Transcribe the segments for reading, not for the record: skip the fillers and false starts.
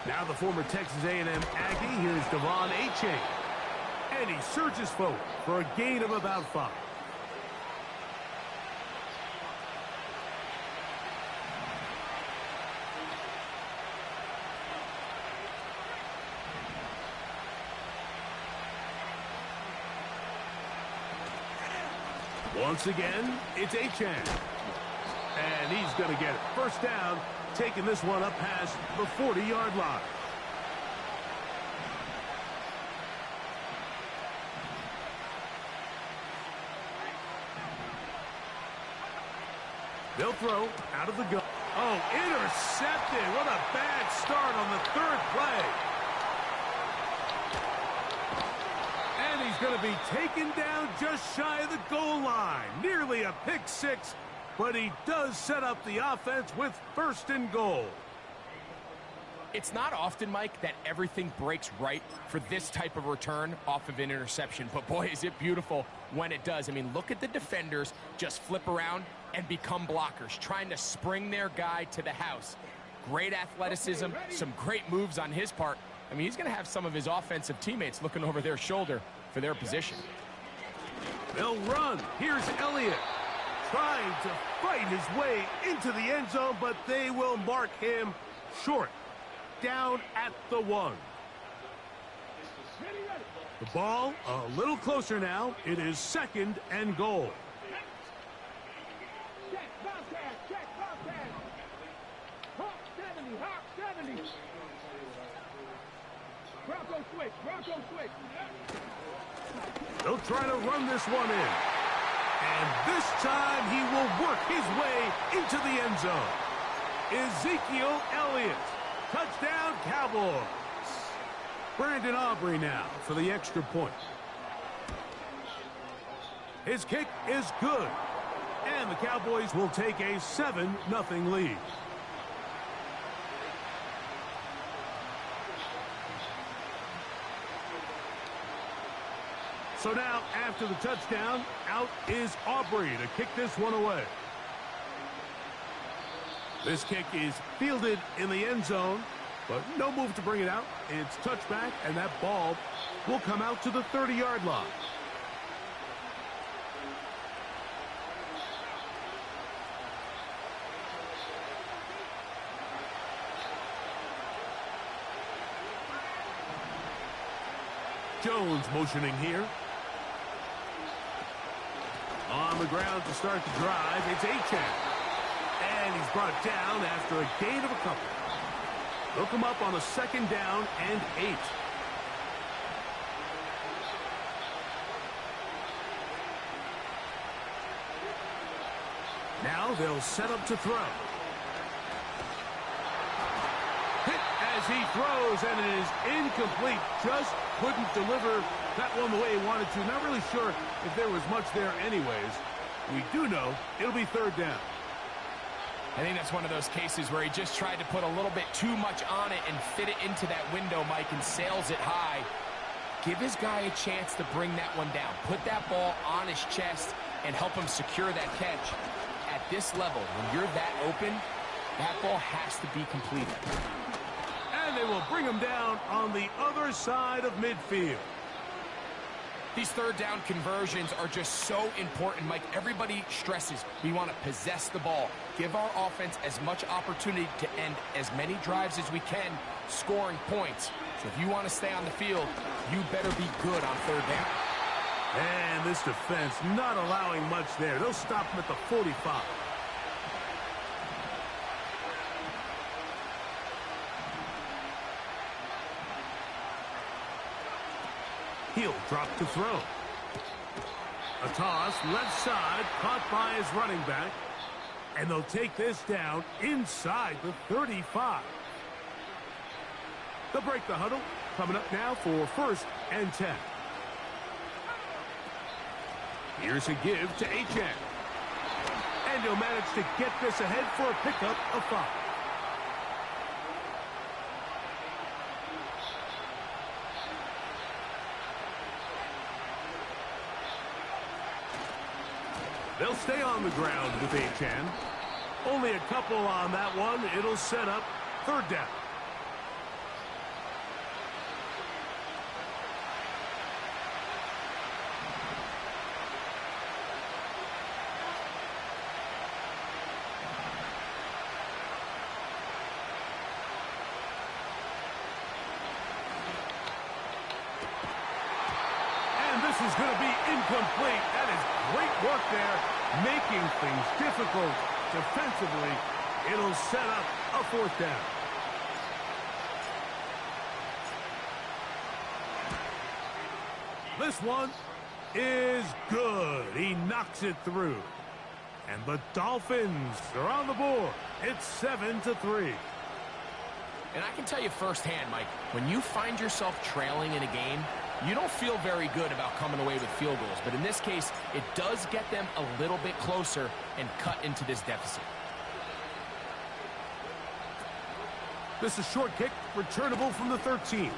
Now the former Texas A&M Aggie, here's Devon Achane. And he surges forward for a gain of about 5. Once again, it's Achane. And he's going to get it. First down, taking this one up past the 40-yard line. They'll throw out of the gun. Oh, intercepted. What a bad start on the 3rd play. And he's going to be taken down just shy of the goal line. Nearly a pick 6, but he does set up the offense with 1st and goal. It's not often, Mike, that everything breaks right for this type of return off of an interception. But, boy, is it beautiful when it does. I mean, look at the defenders just flip around and become blockers, trying to spring their guy to the house. Great athleticism, some great moves on his part. I mean, he's going to have some of his offensive teammates looking over their shoulder for their position. They'll run. Here's Elliott trying to fight his way into the end zone, but they will mark him short. Down at the 1. The ball a little closer now. It is 2nd and goal. They'll try to run this one in. And this time he will work his way into the end zone. Ezekiel Elliott. Touchdown, Cowboys. Brandon Aubrey now for the extra point. His kick is good. And the Cowboys will take a 7-0 lead. So now, after the touchdown, out is Aubrey to kick this one away. This kick is fielded in the end zone, but no move to bring it out. It's touchback, and that ball will come out to the 30-yard line. Jones motioning here. On the ground to start the drive, it's Achane. And he's brought down after a gain of a couple. They'll come up on a 2nd down and 8. Now they'll set up to throw. Hit as he throws, and it is incomplete. Just couldn't deliver that one the way he wanted to. Not really sure if there was much there anyways. We do know it'll be 3rd down. I think that's one of those cases where he just tried to put a little bit too much on it and fit it into that window, Mike, and sails it high. Give his guy a chance to bring that one down. Put that ball on his chest and help him secure that catch. At this level, when you're that open, that ball has to be completed. And they will bring him down on the other side of midfield. These 3rd down conversions are just so important, Mike. Everybody stresses we want to possess the ball. Give our offense as much opportunity to end as many drives as we can, scoring points. So if you want to stay on the field, you better be good on 3rd down. And this defense not allowing much there. They'll stop him at the 45. He'll drop to throw. A toss, left side, caught by his running back. And they'll take this down inside the 35. They'll break the huddle. Coming up now for 1st and 10. Here's a give to Achane. And he'll manage to get this ahead for a pickup of 5. They'll stay on the ground with Achane. Only a couple on that one. It'll set up 3rd down. is going to be incomplete. That is great work there, making things difficult defensively. It'll set up a fourth down. This one is good. He knocks it through. And the Dolphins are on the board. It's 7-3. And I can tell you firsthand, Mike, when you find yourself trailing in a game, you don't feel very good about coming away with field goals. But in this case, it does get them a little bit closer and cut into this deficit. This is a short kick, returnable from the 13.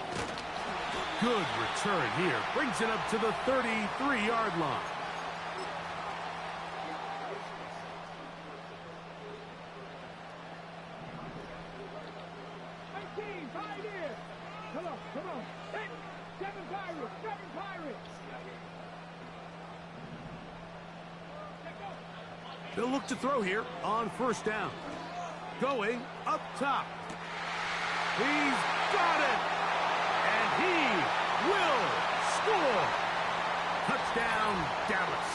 Good return here. Brings it up to the 33-yard line. Come on. Seven Pirates. They'll look to throw here on first down. Going up top. He's got it. And he will score. Touchdown, Dallas.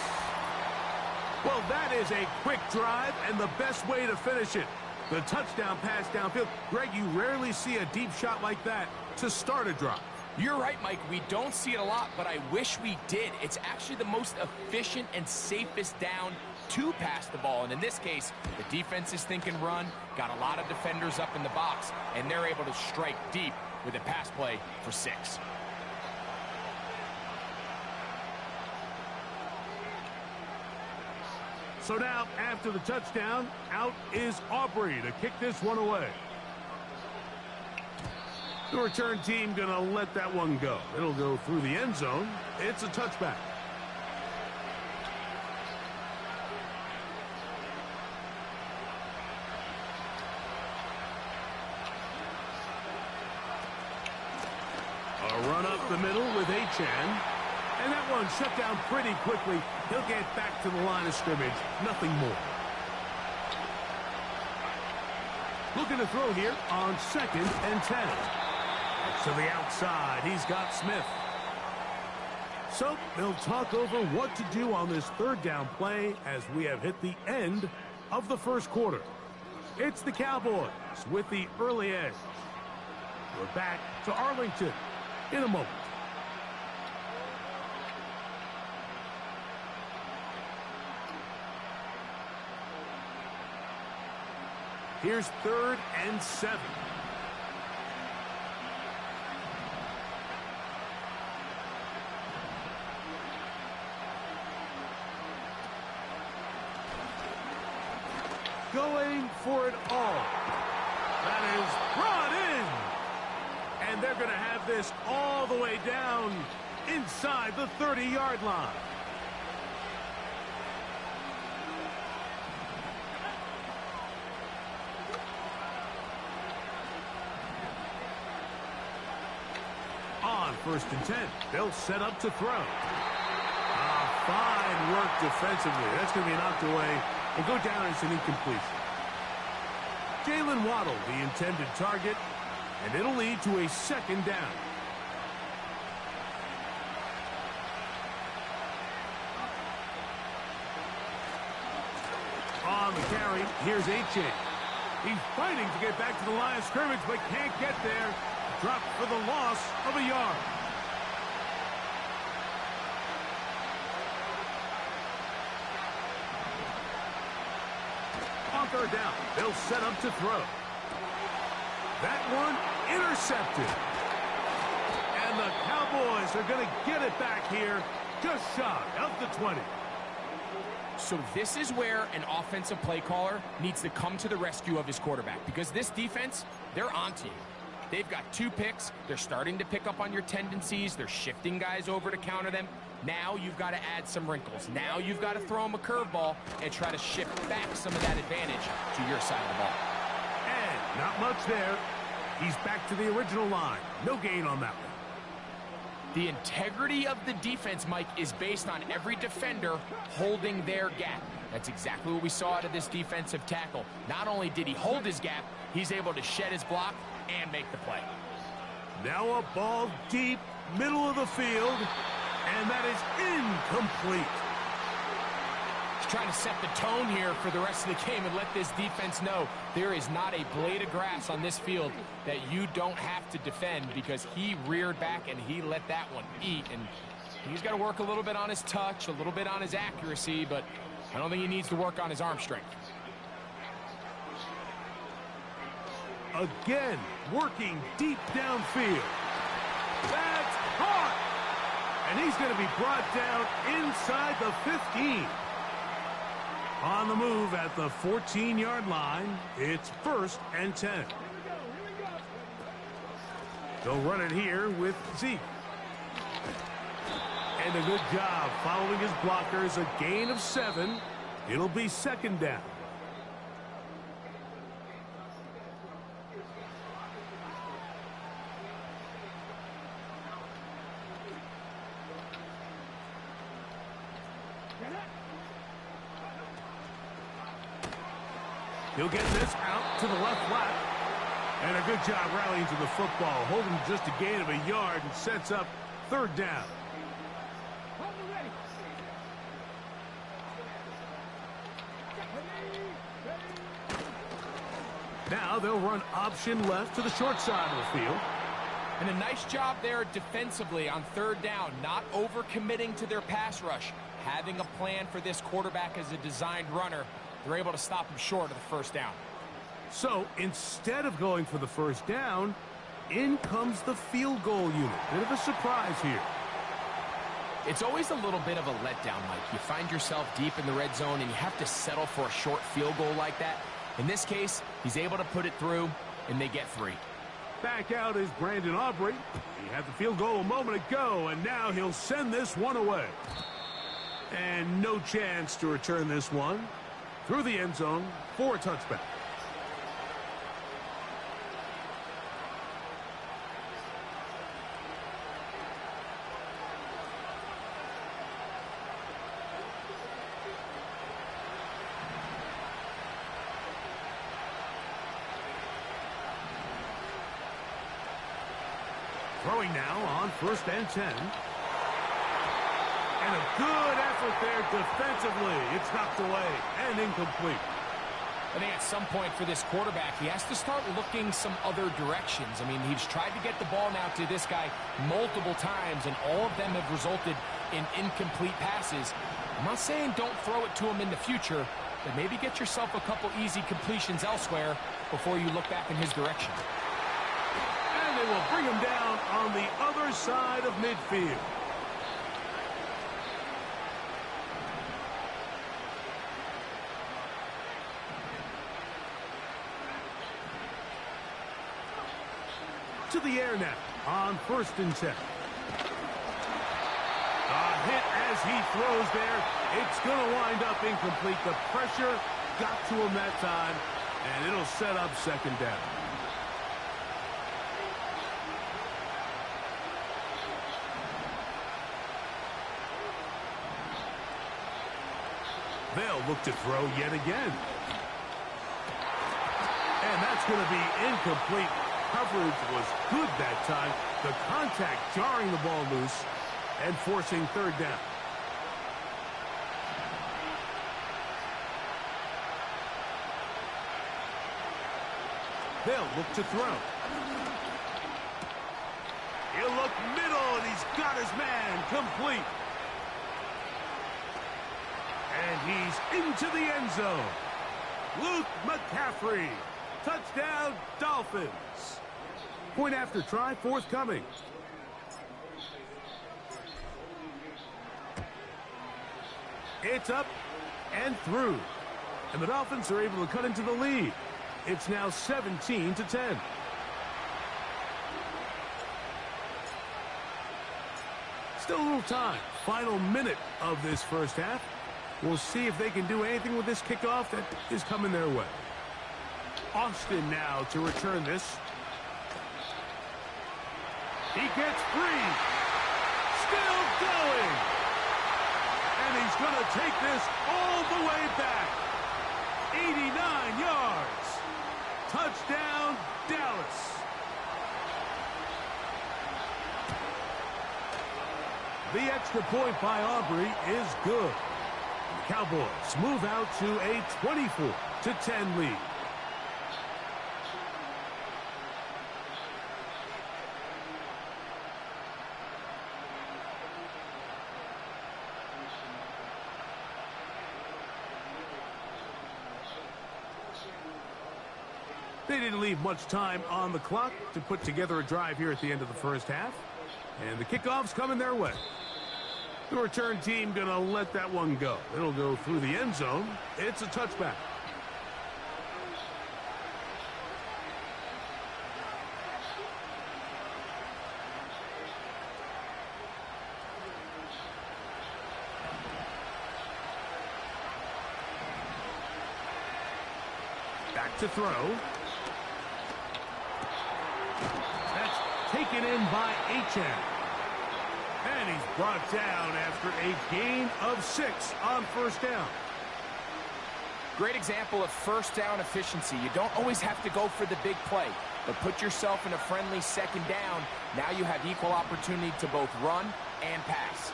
Well, that is a quick drive and the best way to finish it. The touchdown pass downfield. Greg, you rarely see a deep shot like that to start a drive. You're right, Mike. We don't see it a lot, but I wish we did. It's actually the most efficient and safest down to pass the ball. And in this case, the defense is thinking run, got a lot of defenders up in the box, and they're able to strike deep with a pass play for 6. So now, after the touchdown, out is Aubrey to kick this one away. The return team going to let that one go. It'll go through the end zone. It's a touchback. A run up the middle with Achane. And that one shut down pretty quickly. He'll get back to the line of scrimmage. Nothing more. Looking to throw here on 2nd and 10. To the outside, he's got Smith. So they'll talk over what to do on this third down play as we have hit the end of the first quarter. It's the Cowboys with the early edge. We're back to Arlington in a moment. Here's 3rd and 7. Going for it all. That is brought in. And they're going to have this all the way down inside the 30-yard line. On 1st and 10, they'll set up to throw. Fine work defensively. That's going to be knocked away and go down as an incompletion. Jalen Waddle, the intended target, and it'll lead to a 2nd down. On the carry, here's Achane. He's fighting to get back to the line of scrimmage, but can't get there. Dropped for the loss of a yard. On 3rd down, they'll set up to throw. That one intercepted. And the Cowboys are going to get it back here just shy of the 20. So this is where an offensive play caller needs to come to the rescue of his quarterback, because this defense, they're onto you. They've got 2 picks. They're starting to pick up on your tendencies. They're shifting guys over to counter them. Now you've got to add some wrinkles. Now you've got to throw them a curveball and try to shift back some of that advantage to your side of the ball. And not much there. He's back to the original line. No gain on that one. The integrity of the defense, Mike, is based on every defender holding their gap. That's exactly what we saw out of this defensive tackle. Not only did he hold his gap, he's able to shed his block and make the play. Now a ball deep, middle of the field. And that is incomplete. He's trying to set the tone here for the rest of the game and let this defense know there is not a blade of grass on this field that you don't have to defend, because he reared back and he let that one eat. And he's got to work a little bit on his touch, a little bit on his accuracy, but I don't think he needs to work on his arm strength. Again, working deep downfield. That's caught! And he's going to be brought down inside the 15. On the move at the 14-yard line, it's 1st and 10. They'll run it here with Zeke. And a good job following his blockers, a gain of 7. It'll be 2nd down. He'll get this out to the left flat. And a good job rallying to the football, holding just a gain of a yard, and sets up 3rd down. Now they'll run option left to the short side of the field. And a nice job there defensively on 3rd down, not overcommitting to their pass rush, having a plan for this quarterback as a designed runner. They're able to stop him short of the 1st down. So instead of going for the 1st down, in comes the field goal unit. Bit of a surprise here. It's always a little bit of a letdown, Mike. You find yourself deep in the red zone and you have to settle for a short field goal like that. In this case, he's able to put it through, and they get 3. Back out is Brandon Aubrey. He had the field goal a moment ago, and now he'll send this one away. And no chance to return this one through the end zone for a touchback. Throwing now on 1st and 10. And a good effort there defensively. It's knocked away and incomplete. I think at some point for this quarterback, he has to start looking some other directions. I mean, he's tried to get the ball now to this guy multiple times, and all of them have resulted in incomplete passes. I'm not saying don't throw it to him in the future, but maybe get yourself a couple easy completions elsewhere before you look back in his direction. And they will bring him down on the other side of midfield. To the air now on 1st and 10. A hit as he throws there. It's going to wind up incomplete. The pressure got to him that time, and it'll set up 2nd down. They'll look to throw yet again. And that's going to be incomplete. Coverage was good that time. The contact jarring the ball loose and forcing 3rd down. They'll look to throw. He'll look middle, and he's got his man complete. And he's into the end zone. Luke McCaffrey. Touchdown, Dolphins. Point after try forthcoming. It's up and through. And the Dolphins are able to cut into the lead. It's now 17-10. Still a little time. Final minute of this 1st half. We'll see if they can do anything with this kickoff that is coming their way. Austin now to return this. He gets free. Still going. And he's going to take this all the way back. 89 yards. Touchdown, Dallas. The extra point by Aubrey is good. The Cowboys move out to a 24-10 lead. They didn't leave much time on the clock to put together a drive here at the end of the first half. And the kickoff's coming their way. The return team going to let that one go. It'll go through the end zone. It's a touchback. Back to throw. That's taken in by Achane. And he's brought down after a gain of 6 on first down. Great example of first down efficiency. You don't always have to go for the big play, but put yourself in a friendly second down. Now you have equal opportunity to both run and pass.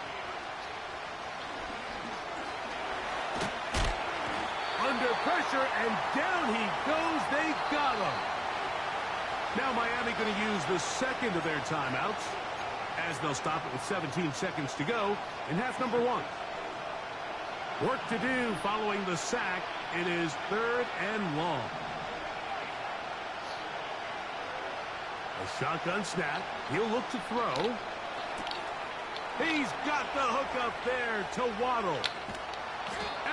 Under pressure, and down he goes. They got him. Now Miami going to use the second of their timeouts, as they'll stop it with 17 seconds to go in half number 1. Work to do following the sack. It is 3rd and long. A shotgun snap. He'll look to throw. He's got the hook up there to Waddle.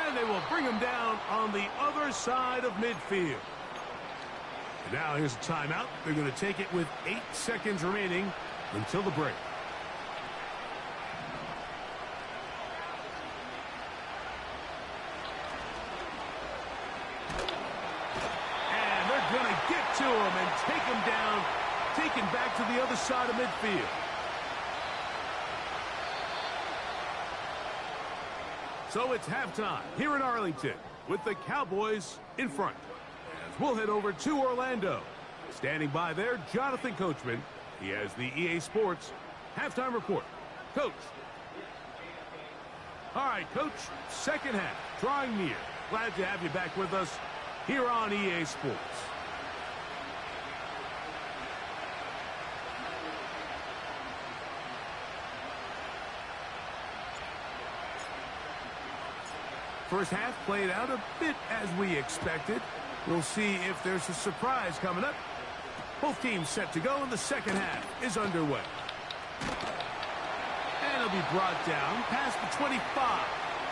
And they will bring him down on the other side of midfield. And now here's a timeout. They're going to take it with 8 seconds remaining until the break. And they're going to get to him and take him down, taken back to the other side of midfield. So it's halftime here in Arlington with the Cowboys in front. As we'll head over to Orlando. Standing by there, Jonathan Coachman. He has the EA Sports halftime report. Coach. All right, Coach, second half drawing near. Glad to have you back with us here on EA Sports. First half played out a bit as we expected. We'll see if there's a surprise coming up. Both teams set to go, and the second half is underway. And it'll be brought down past the 25.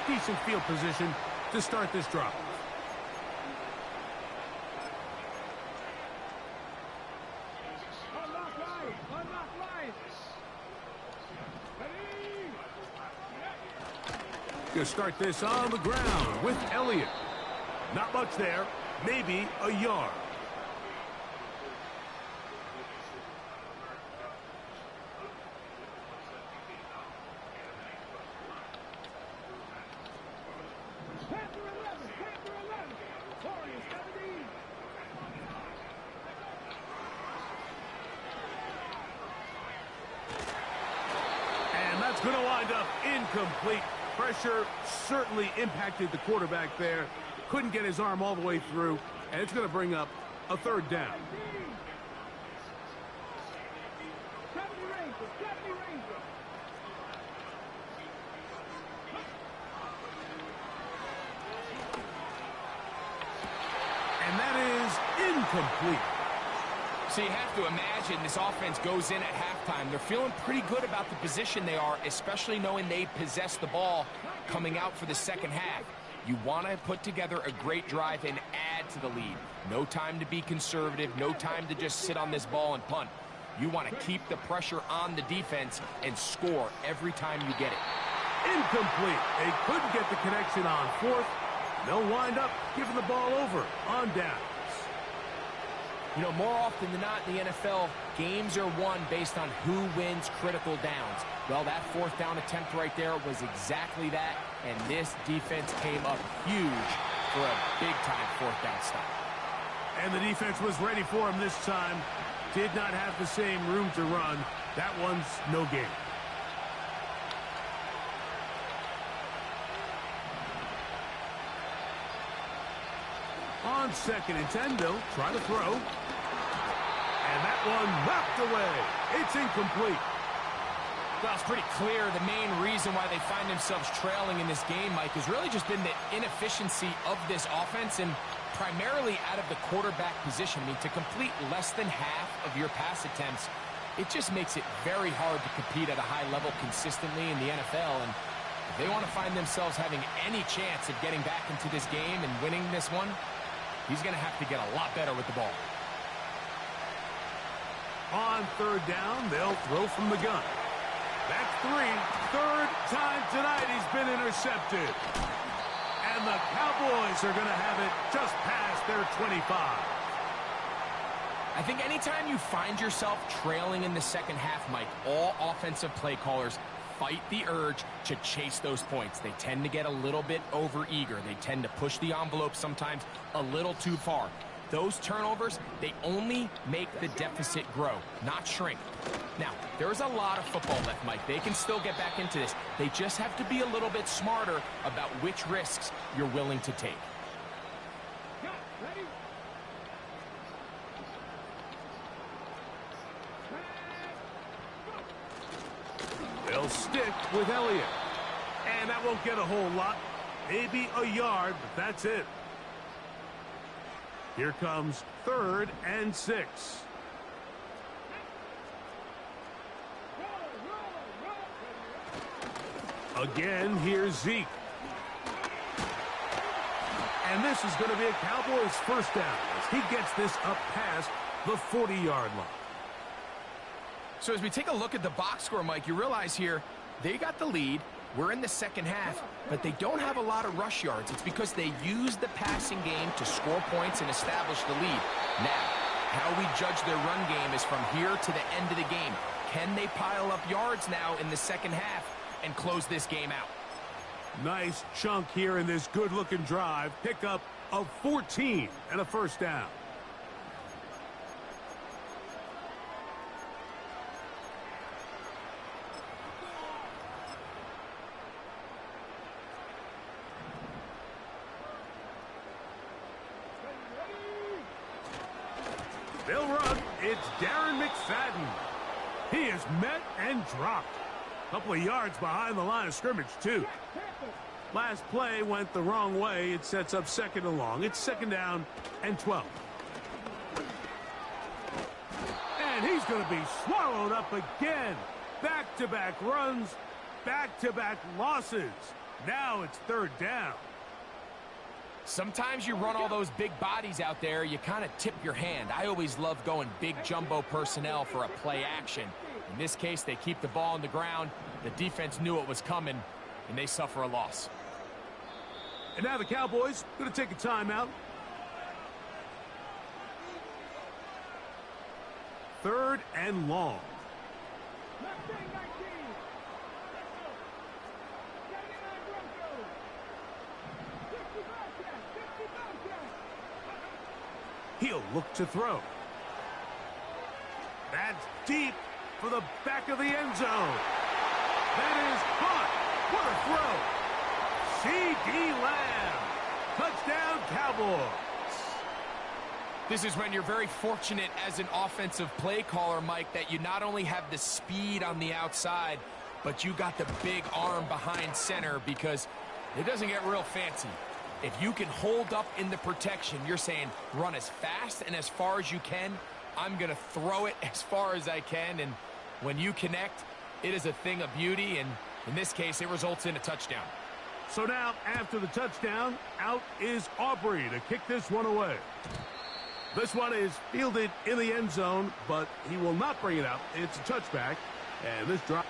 Decent field position to start this drive. Going to start this on the ground with Elliott. Not much there. Maybe a yard. And that's going to wind up incomplete. Pressure certainly impacted the quarterback there. Couldn't get his arm all the way through, and it's going to bring up a 3rd down. And that is incomplete. So you have to imagine this offense goes in at halftime. They're feeling pretty good about the position they are, especially knowing they possess the ball coming out for the second half. You want to put together a great drive and add to the lead. No time to be conservative, no time to just sit on this ball and punt. You want to keep the pressure on the defense and score every time you get it. Incomplete. They couldn't get the connection on 4th. They'll wind up giving the ball over on downs. You know, more often than not in the NFL, games are won based on who wins critical downs. Well, that 4th down attempt right there was exactly that, and this defense came up huge for a big-time 4th down stop. And the defense was ready for him this time. Did not have the same room to run. That one's no gain. On 2nd and 10, they'll try to throw. And that one knocked away. It's incomplete. Well, it's pretty clear the main reason why they find themselves trailing in this game, Mike, has really just been the inefficiency of this offense and primarily out of the quarterback position. I mean, to complete less than half of your pass attempts, it just makes it very hard to compete at a high level consistently in the NFL. And if they want to find themselves having any chance of getting back into this game and winning this one, he's going to have to get a lot better with the ball. On 3rd down, they'll throw from the gun. That's 3. 3rd time tonight he's been intercepted. And the Cowboys are going to have it just past their 25. I think anytime you find yourself trailing in the second half, Mike, all offensive play callers fight the urge to chase those points. They tend to get a little bit overeager. They tend to push the envelope sometimes a little too far. Those turnovers, they only make the deficit grow, not shrink. Now, there's a lot of football left, Mike. They can still get back into this. They just have to be a little bit smarter about which risks you're willing to take. They'll stick with Elliott. And that won't get a whole lot. Maybe a yard, but that's it. Here comes 3rd and 6. Again, here's Zeke. And this is going to be a Cowboys first down as he gets this up past the 40-yard line. So as we take a look at the box score, Mike, you realize here they got the lead. We're in the second half, but they don't have a lot of rush yards. It's because they use the passing game to score points and establish the lead. Now, how we judge their run game is from here to the end of the game. Can they pile up yards now in the second half and close this game out? Nice chunk here in this good-looking drive. Pickup of 14 and a first down. They'll run. It's Darren McFadden. He is met and dropped. A couple of yards behind the line of scrimmage, too. Last play went the wrong way. It sets up 2nd and long. It's 2nd down and 12. And he's going to be swallowed up again. Back-to-back runs, back-to-back losses. Now it's 3rd down. Sometimes you run all those big bodies out there, you kind of tip your hand. I always love going big jumbo personnel for a play action. In this case, they keep the ball on the ground. The defense knew it was coming, and they suffer a loss. And now the Cowboys going to take a timeout. 3rd and long. He'll look to throw. That's deep for the back of the end zone. That is caught. What a throw. C.D. Lamb. Touchdown, Cowboys. This is when you're very fortunate as an offensive play caller, Mike, that you not only have the speed on the outside, but you got the big arm behind center, because it doesn't get real fancy. If you can hold up in the protection, you're saying run as fast and as far as you can. I'm going to throw it as far as I can. And when you connect, it is a thing of beauty. And in this case, it results in a touchdown. So now, after the touchdown, out is Aubrey to kick this one away. This one is fielded in the end zone, but he will not bring it out. It's a touchback. And this drop.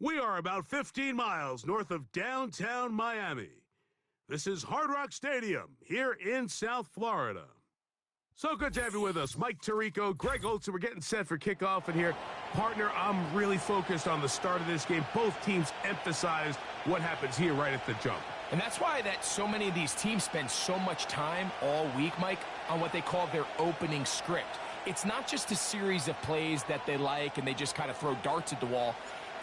We are about 15 miles north of downtown Miami. This is Hard Rock Stadium here in South Florida. So good to have you with us. Mike Tirico, Greg Olson. We're getting set for kickoff in here. Partner, I'm really focused on the start of this game. Both teams emphasized what happens here right at the jump. And that's why that so many of these teams spend so much time all week, Mike, on what they call their opening script. It's not just a series of plays that they like and they just kind of throw darts at the wall.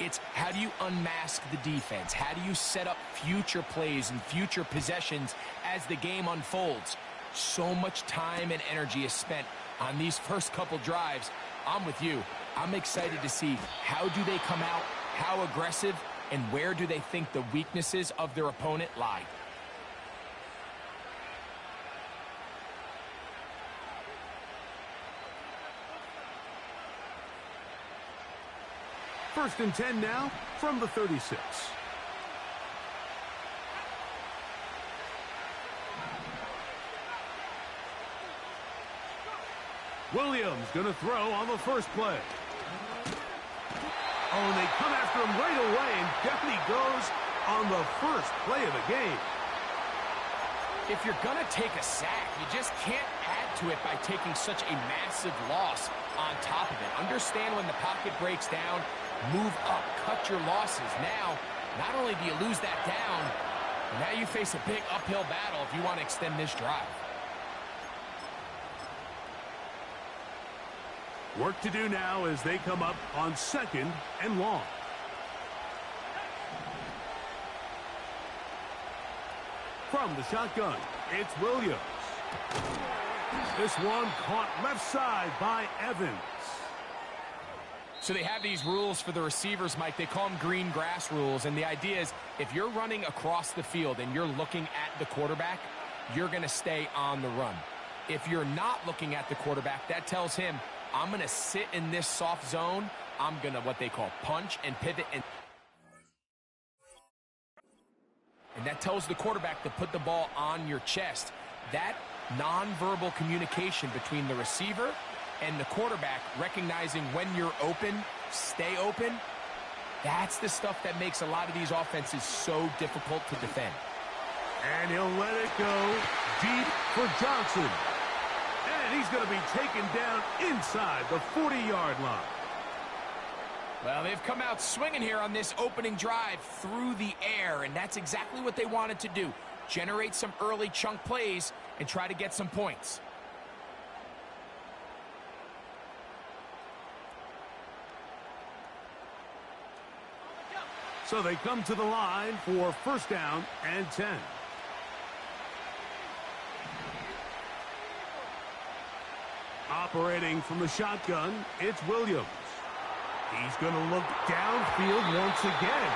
It's how do you unmask the defense? How do you set up future plays and future possessions as the game unfolds? So much time and energy is spent on these first couple drives. I'm with you. I'm excited to see how do they come out, how aggressive, and where do they think the weaknesses of their opponent lie. First and 10 now from the 36. Williams going to throw on the first play. Oh, and they come after him right away, and down he goes on the first play of the game. If you're going to take a sack, you just can't add to it by taking such a massive loss on top of it. Understand when the pocket breaks down, move up, cut your losses. Now, not only do you lose that down, now you face a big uphill battle if you want to extend this drive. Work to do now as they come up on 2nd and long. From the shotgun, it's Williams. This one caught left side by Evans. So they have these rules for the receivers, Mike. They call them green grass rules. And the idea is if you're running across the field and you're looking at the quarterback, you're going to stay on the run. If you're not looking at the quarterback, that tells him, I'm going to sit in this soft zone. I'm going to what they call punch and pivot. And that tells the quarterback to put the ball on your chest. That nonverbal communication between the receiver and the quarterback, recognizing when you're open, stay open, that's the stuff that makes a lot of these offenses so difficult to defend. And he'll let it go deep for Johnson. And he's going to be taken down inside the 40-yard line. Well, they've come out swinging here on this opening drive through the air, and that's exactly what they wanted to do. Generate some early chunk plays and try to get some points. So they come to the line for 1st down and 10. Operating from the shotgun, it's Williams. He's going to look downfield once again.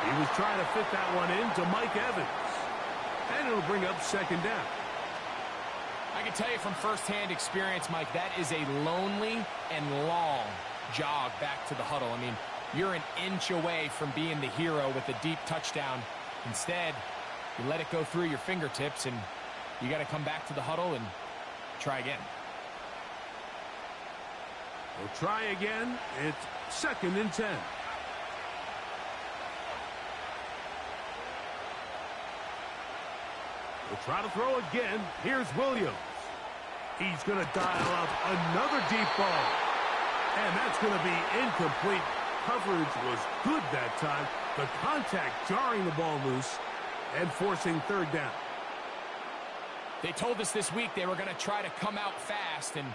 He was trying to fit that one in to Mike Evans. And it'll bring up 2nd down. I can tell you from firsthand experience, Mike, that is a lonely and long jog back to the huddle. I mean, you're an inch away from being the hero with a deep touchdown. Instead, you let it go through your fingertips, and you got to come back to the huddle and try again. We'll try again. It's 2nd and 10. We'll try to throw again. Here's Williams. He's going to dial up another deep ball. And that's going to be incomplete. Coverage was good that time. The contact jarring the ball loose and forcing 3rd down. They told us this week they were going to try to come out fast, and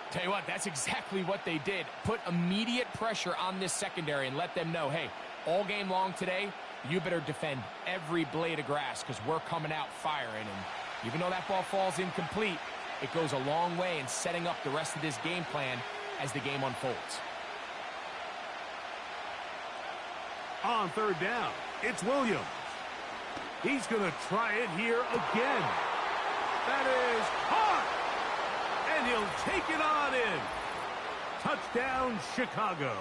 tell you what, that's exactly what they did. Put immediate pressure on this secondary and let them know, hey, all game long today, you better defend every blade of grass because we're coming out firing. And even though that ball falls incomplete, it goes a long way in setting up the rest of this game plan as the game unfolds. On 3rd down, it's Williams. He's going to try it here again. That is caught. And he'll take it on in. Touchdown, Chicago.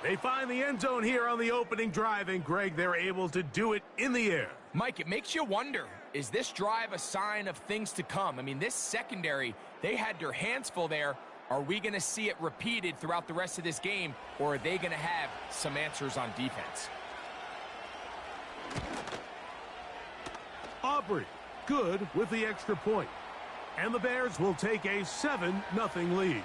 They find the end zone here on the opening drive, and Greg, they're able to do it in the air. Mike, it makes you wonder, is this drive a sign of things to come? I mean, this secondary, they had their hands full there, Are we going to see it repeated throughout the rest of this game, or are they going to have some answers on defense? Aubrey, good with the extra point. And the Bears will take a 7-0 lead.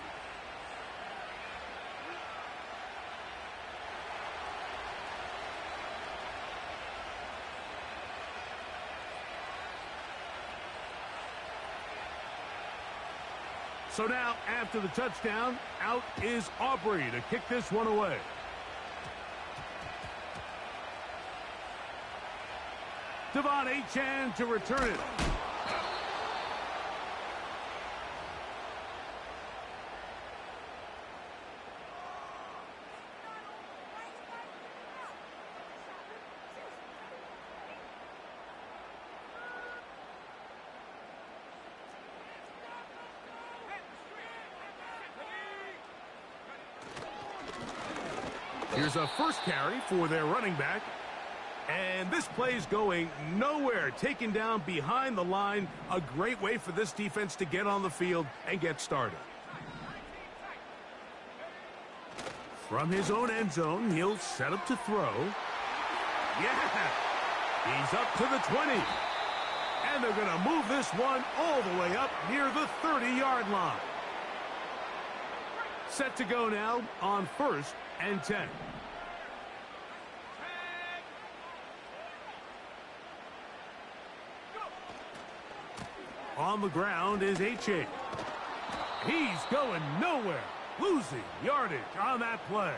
So now, after the touchdown, out is Aubrey to kick this one away. Devon Achane to return it. Here's a first carry for their running back. And this play's going nowhere. Taken down behind the line. A great way for this defense to get on the field and get started. From his own end zone, he'll set up to throw. Yeah! He's up to the 20. And they're going to move this one all the way up near the 30-yard line. Set to go now on 1st and 10. On the ground is Achane. He's going nowhere. Losing yardage on that play.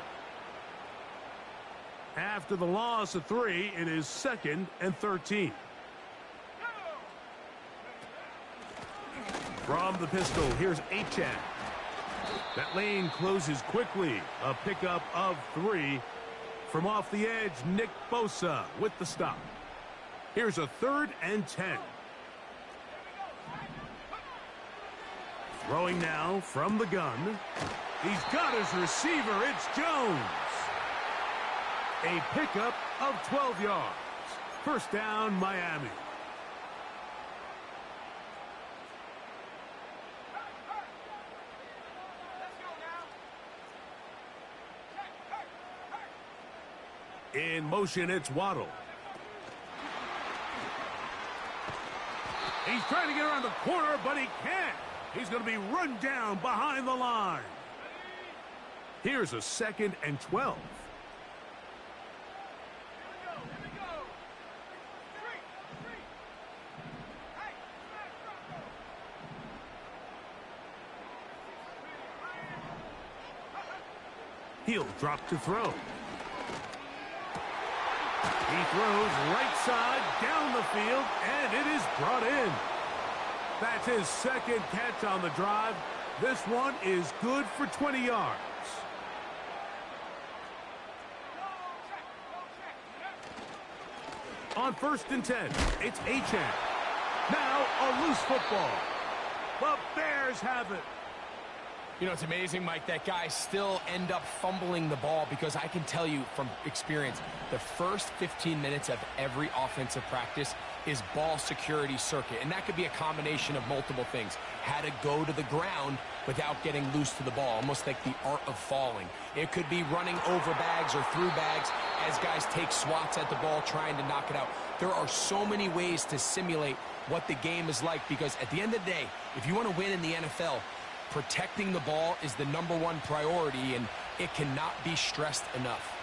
After the loss of 3, it is 2nd and 13. From the pistol, here's Achane. That lane closes quickly. A pickup of 3. From off the edge, Nick Bosa with the stop. Here's a 3rd and 10. Throwing now from the gun. He's got his receiver. It's Jones. A pickup of 12 yards. First down, Miami. In motion, it's Waddle. He's trying to get around the corner, but he can't. He's going to be run down behind the line. Here's a 2nd and 12. He'll drop to throw. He throws right side down the field, and it is brought in. That's his 2nd catch on the drive. This one is good for 20 yards. On 1st and 10, it's Achane. Now a loose football. The Bears have it. You know, it's amazing, Mike, that guys still end up fumbling the ball, because I can tell you from experience, the first 15 minutes of every offensive practice is ball security circuit. And that could be a combination of multiple things. How to go to the ground without getting loose to the ball, almost like the art of falling. It could be running over bags or through bags as guys take swats at the ball trying to knock it out. There are so many ways to simulate what the game is like, because at the end of the day, if you want to win in the NFL, protecting the ball is the #1 priority, and it cannot be stressed enough.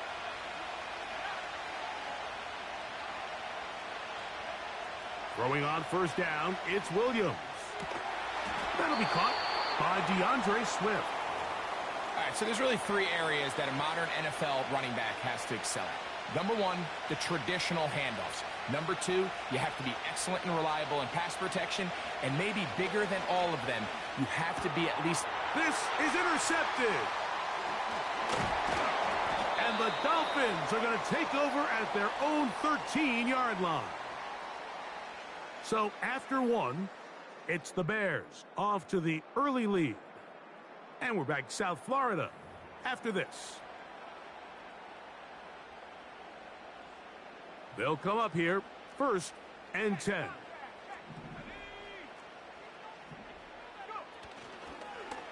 Throwing on 1st down, it's Williams. That'll be caught by DeAndre Swift. All right, so there's really 3 areas that a modern NFL running back has to excel at. #1, the traditional handoffs. #2, you have to be excellent and reliable in pass protection, and maybe bigger than all of them, you have to be at least... This is intercepted. And the Dolphins are going to take over at their own 13-yard line. So after 1, it's the Bears off to the early lead. And we're back South Florida after this. They'll come up here 1st and 10.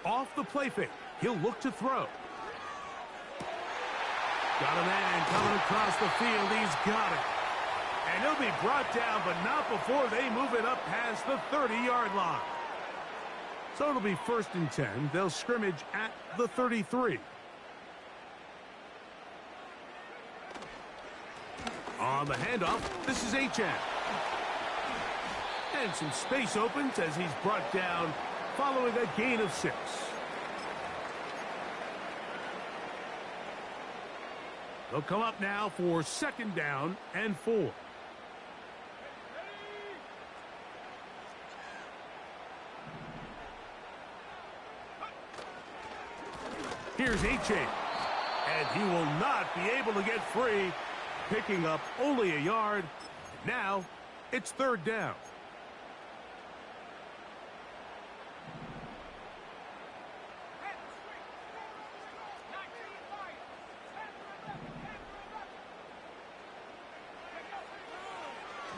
Off the play fake. He'll look to throw. Got a man coming across the field. He's got it. And he'll be brought down, but not before they move it up past the 30-yard line. So it'll be 1st and 10. They'll scrimmage at the 33. On the handoff, this is Achane. And some space opens as he's brought down following a gain of 6. They'll come up now for 2nd down and 4. Here's Achane. And he will not be able to get free, picking up only a yard. Now it's 3rd down.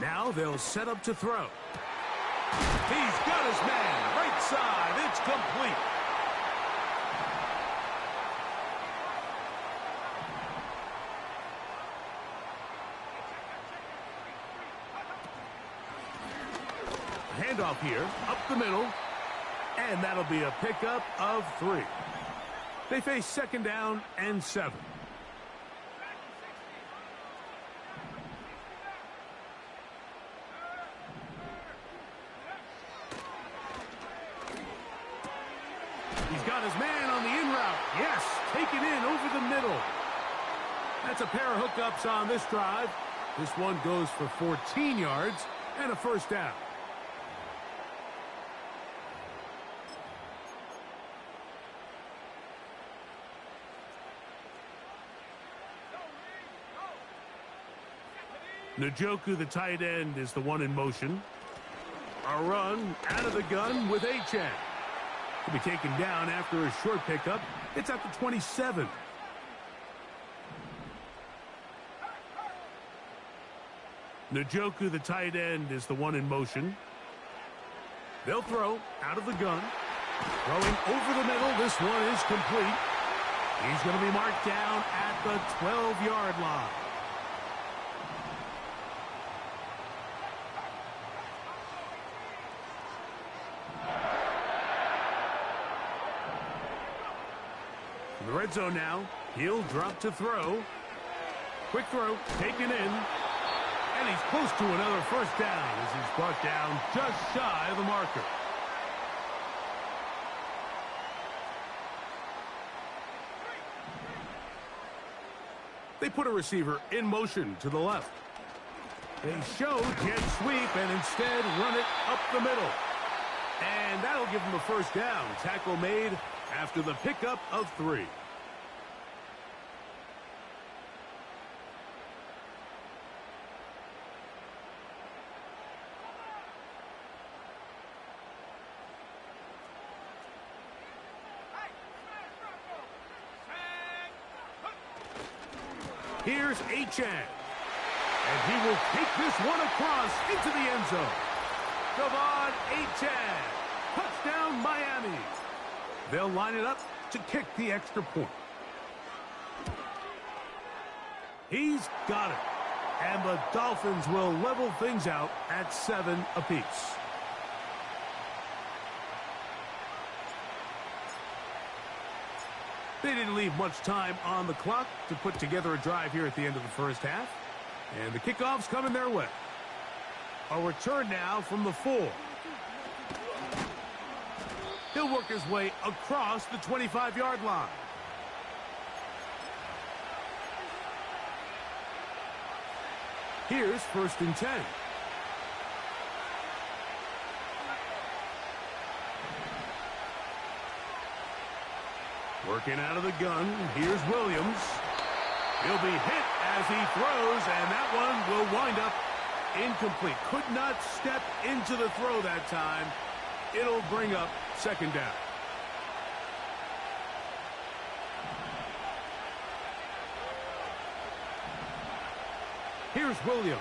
Now they'll set up to throw. He's got his man. Right side. It's complete. Handoff here. Up the middle. And that'll be a pickup of 3. They face 2nd down and 7. He's got his man on the in route. Yes, taken in over the middle. That's a pair of hookups on this drive. This one goes for 14 yards and a 1st down. Njoku, the tight end, is the one in motion. A run out of the gun with Achane. He'll be taken down after a short pickup. It's at the 27. Njoku, the tight end, is the one in motion. They'll throw out of the gun. Throwing over the middle. This one is complete. He's going to be marked down at the 12-yard line. In the red zone now, he'll drop to throw. Quick throw, taken in. And he's close to another 1st down as he's brought down just shy of the marker. They put a receiver in motion to the left. They show jet sweep and instead run it up the middle. And that'll give him a 1st down. Tackle made after the pickup of 3. Here's Achane. And he will take this one across into the end zone. Devon Achane. Touchdown, Miami. They'll line it up to kick the extra point. He's got it. And the Dolphins will level things out at 7 apiece. They didn't leave much time on the clock to put together a drive here at the end of the 1st half. And the kickoff's coming their way. A return now from the 4. He'll work his way across the 25-yard line. Here's 1st and 10. Working out of the gun. Here's Williams. He'll be hit as he throws, and that one will wind up incomplete. Could not step into the throw that time. It'll bring up 2nd down. Here's Williams.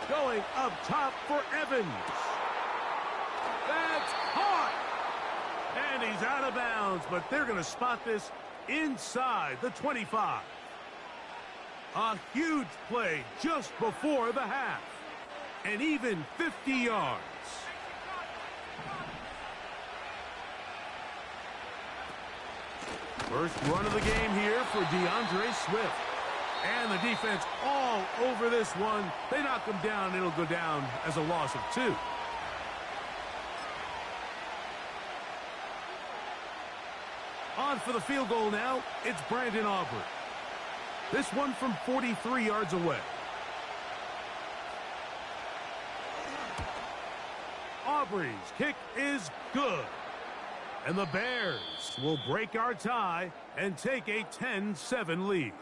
Going up top for Evans. That's caught. And he's out of bounds, but they're going to spot this inside the 25. A huge play just before the half. And even 50 yards. First run of the game here for DeAndre Swift. And the defense all over this one. They knock him down. It'll go down as a loss of 2. On for the field goal now. It's Brandon Aubrey. This one from 43 yards away. Aubrey's kick is good. And the Bears will break our tie and take a 10-7 lead.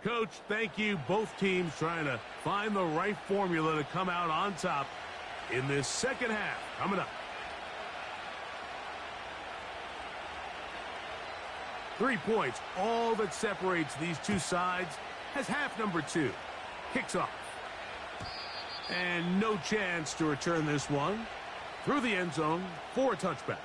Coach, thank you. Both teams trying to find the right formula to come out on top in this second half. Coming up. 3 points, all that separates these two sides as half number 2 kicks off. And no chance to return this one through the end zone for a touchback.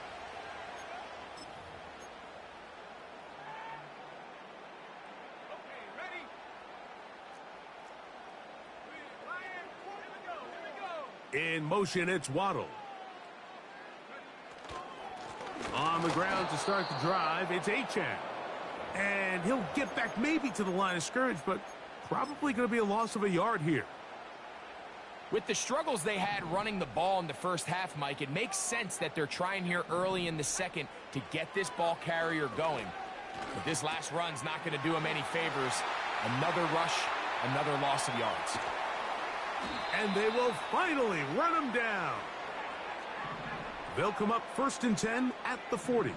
In motion, it's Waddle. On the ground to start the drive, it's Achane. And he'll get back maybe to the line of scrimmage, but probably going to be a loss of a yard here. With the struggles they had running the ball in the first half, Mike, it makes sense that they're trying here early in the second to get this ball carrier going. But this last run's not going to do him any favors. Another rush, another loss of yards. And they will finally run him down. They'll come up 1st and 10 at the 40.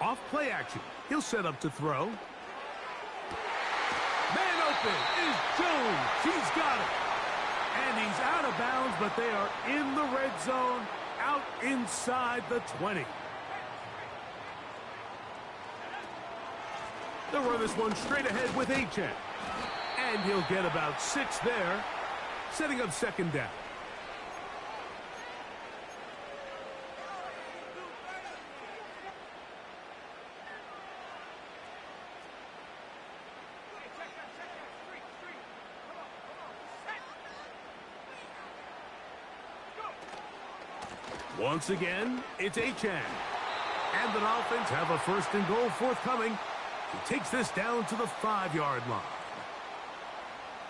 Off play action. He'll set up to throw. Man open is Jones. He's got it. And he's out of bounds, but they are in the red zone, out inside the 20. They'll run this one straight ahead with Achane. And he'll get about 6 there, setting up 2nd down. Once again, it's Achane. And the Dolphins have a 1st and goal forthcoming. He takes this down to the 5-yard line.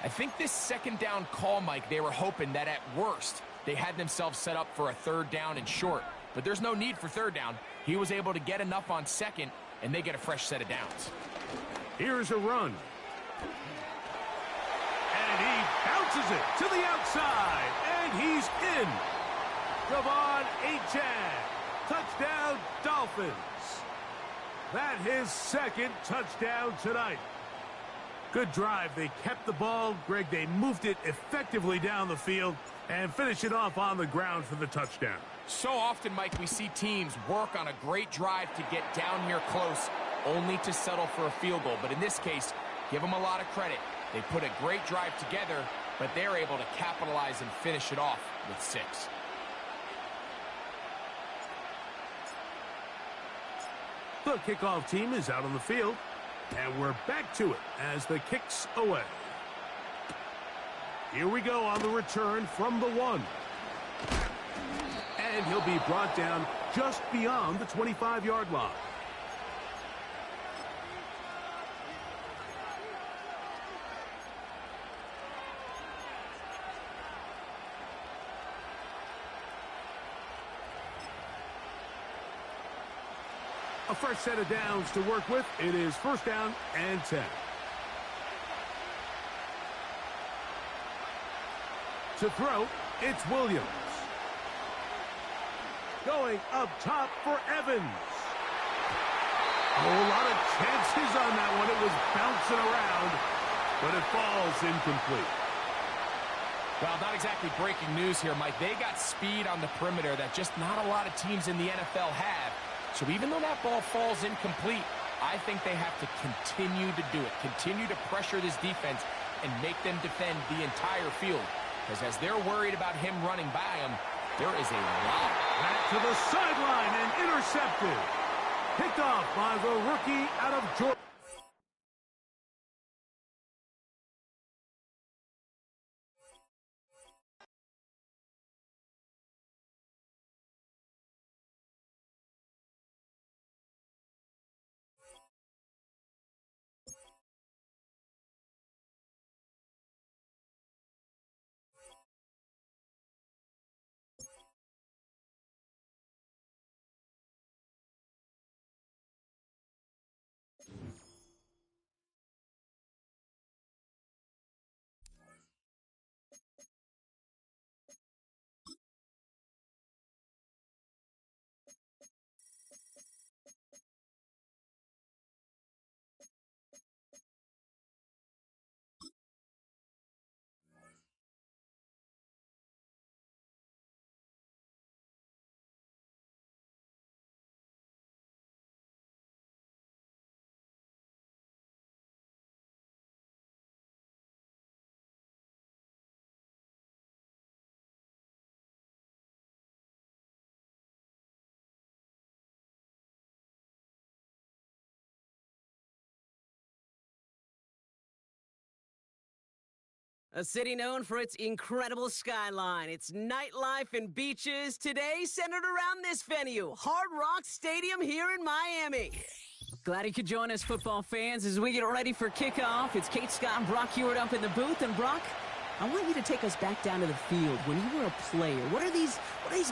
I think this 2nd down call, Mike, they were hoping that at worst they had themselves set up for a 3rd down and short. But there's no need for 3rd down. He was able to get enough on 2nd, and they get a fresh set of downs. Here's a run. And he bounces it to the outside, and he's in. Javon Achane. Touchdown, Dolphins. That his 2nd touchdown tonight. Good drive. They kept the ball. Greg, they moved it effectively down the field and finished it off on the ground for the touchdown. So often, Mike, we see teams work on a great drive to get down here close, only to settle for a field goal. But in this case, give them a lot of credit. They put a great drive together, but they're able to capitalize and finish it off with 6. The kickoff team is out on the field, and we're back to it as the kick's away. Here we go on the return from the 1. And he'll be brought down just beyond the 25-yard line. A fresh set of downs to work with. It is 1st down and 10. To throw, it's Williams. Going up top for Evans. A whole lot of chances on that one. It was bouncing around, but it falls incomplete. Well, not exactly breaking news here, Mike. They got speed on the perimeter that just not a lot of teams in the NFL have. So even though that ball falls incomplete, I think they have to continue to do it, continue to pressure this defense and make them defend the entire field. Because as they're worried about him running by them, there is a lot. Back to the sideline and intercepted. Picked off by the rookie out of Georgia. A city known for its incredible skyline, its nightlife and beaches, today centered around this venue, Hard Rock Stadium here in Miami. Glad you could join us, football fans, as we get ready for kickoff. It's Kate Scott and Brock Hewitt up in the booth. And Brock, I want you to take us back down to the field. When you were a player, what are these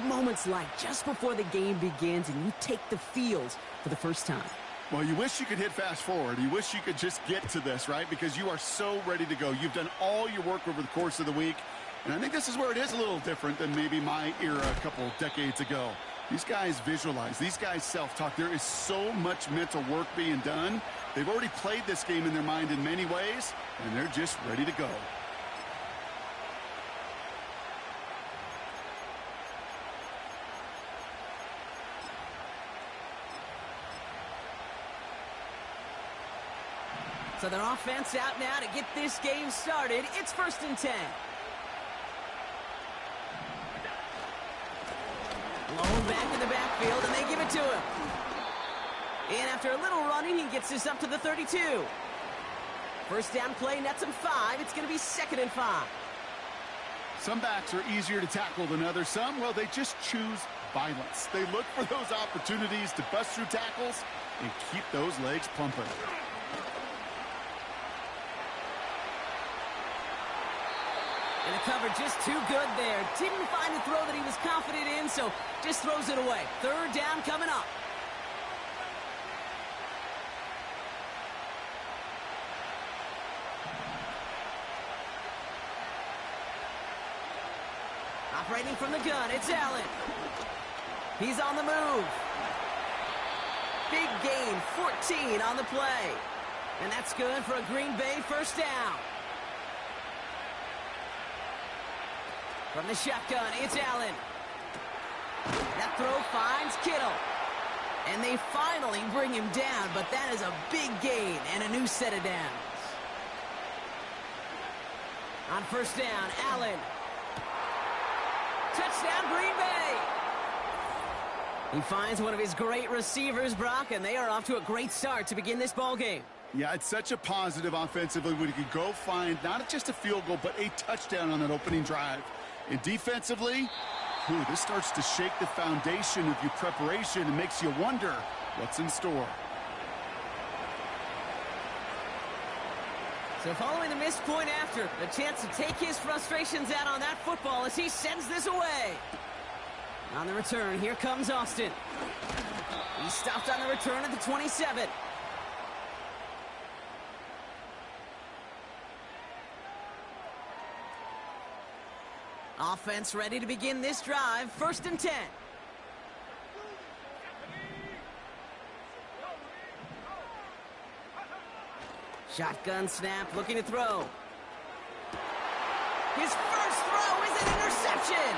moments like just before the game begins and you take the field for the first time? Well, you wish you could hit fast forward. You wish you could just get to this, right? Because you are so ready to go. You've done all your work over the course of the week. And I think this is where it is a little different than maybe my era a couple decades ago. These guys visualize. These guys self-talk. There is so much mental work being done. They've already played this game in their mind in many ways, and they're just ready to go. So their offense out now to get this game started. It's 1st and 10. Blown back in the backfield, and they give it to him. And after a little running, he gets this up to the 32. First down play nets him 5. It's going to be 2nd and 5. Some backs are easier to tackle than others. Some, well, they just choose violence. They look for those opportunities to bust through tackles and keep those legs pumping. And the cover just too good there. Didn't find the throw that he was confident in, so just throws it away. 3rd down coming up. Operating from the gun, it's Allen. He's on the move. Big gain, 14 on the play. And that's good for a Green Bay 1st down. From the shotgun, it's Allen. That throw finds Kittle. And they finally bring him down, but that is a big gain and a new set of downs. On 1st down, Allen. Touchdown, Green Bay. He finds one of his great receivers, Brock, and they are off to a great start to begin this ball game. Yeah, it's such a positive offensively when you can go find not just a field goal, but a touchdown on that opening drive. And defensively, this starts to shake the foundation of your preparation and makes you wonder what's in store. So following the missed point after, a chance to take his frustrations out on that football as he sends this away. On the return, here comes Austin. He stopped on the return at the 27. Offense ready to begin this drive. 1st and 10. Shotgun snap, looking to throw. His first throw is an interception.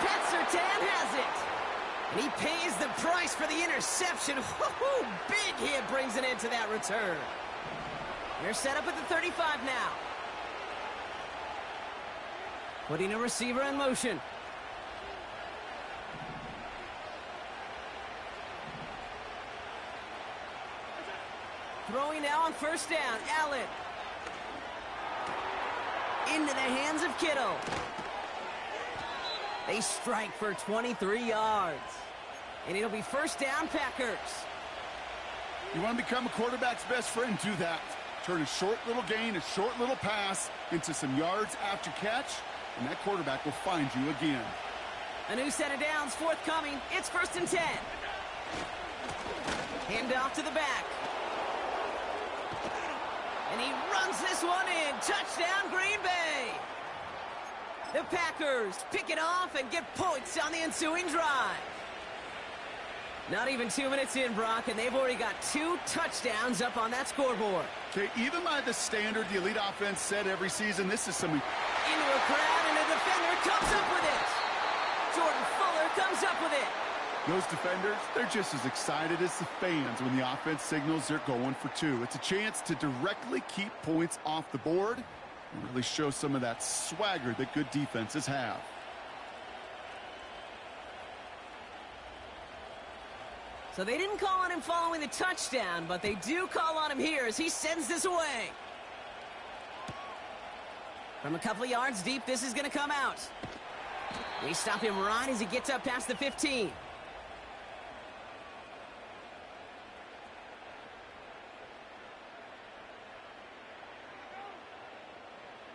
Pat Surtain has it. And he pays the price for the interception. Woo-hoo! Big hit brings an end to that return. They're set up at the 35 now. Putting a receiver in motion. Throwing now on first down. Allen. Into the hands of Kittle. They strike for 23 yards. And it'll be first down, Packers. You want to become a quarterback's best friend? Do that. Turn a short little gain, a short little pass into some yards after catch, and that quarterback will find you again. A new set of downs forthcoming. It's first and 10. Hand off to the back. And he runs this one in. Touchdown, Green Bay. The Packers pick it off and get points on the ensuing drive. Not even 2 minutes in, Brock, and they've already got 2 touchdowns up on that scoreboard. Okay, even by the standard the elite offense set every season, this is something. Into a crowd, and a defender comes up with it. Jordan Fuller comes up with it. Those defenders, they're just as excited as the fans when the offense signals they're going for 2. It's a chance to directly keep points off the board and really show some of that swagger that good defenses have. So they didn't call on him following the touchdown, but they do call on him here as he sends this away. From a couple of yards deep, this is going to come out. We stop him right as he gets up past the 15.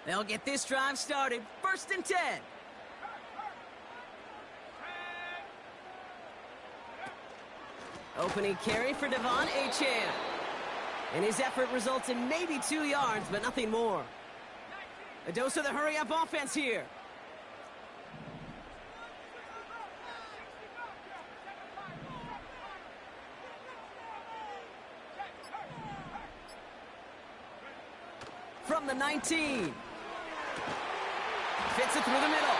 They'll get this drive started. First and 10. Opening carry for Devon Achane. And his effort results in maybe 2 yards, but nothing more. A dose of the hurry-up offense here. From the 19. Fits it through the middle.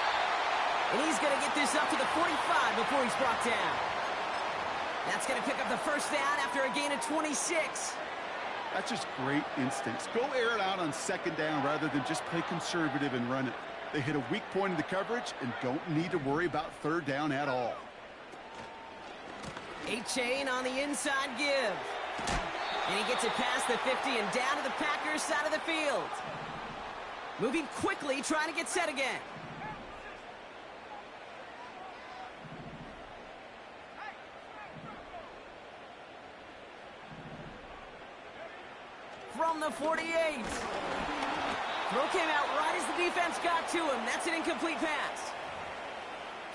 And he's going to get this up to the 45 before he's brought down. That's going to pick up the first down after a gain of 26. That's just great instincts. Go air it out on second down rather than just play conservative and run it. They hit a weak point in the coverage and don't need to worry about third down at all. Achane on the inside give. And he gets it past the 50 and down to the Packers side of the field. Moving quickly, trying to get set again. From the 48. Throw came out right as the defense got to him. That's an incomplete pass.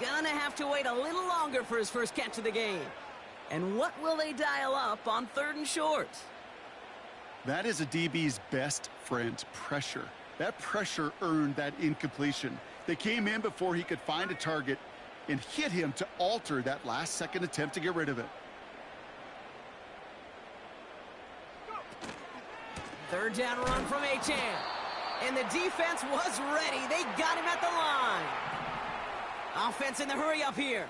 Gonna have to wait a little longer for his first catch of the game. And what will they dial up on 3rd and short? That is a DB's best friend, pressure. That pressure earned that incompletion. They came in before he could find a target and hit him to alter that last-second attempt to get rid of it. 3rd down run from Achane. And the defense was ready. They got him at the line. Offense in the hurry up here.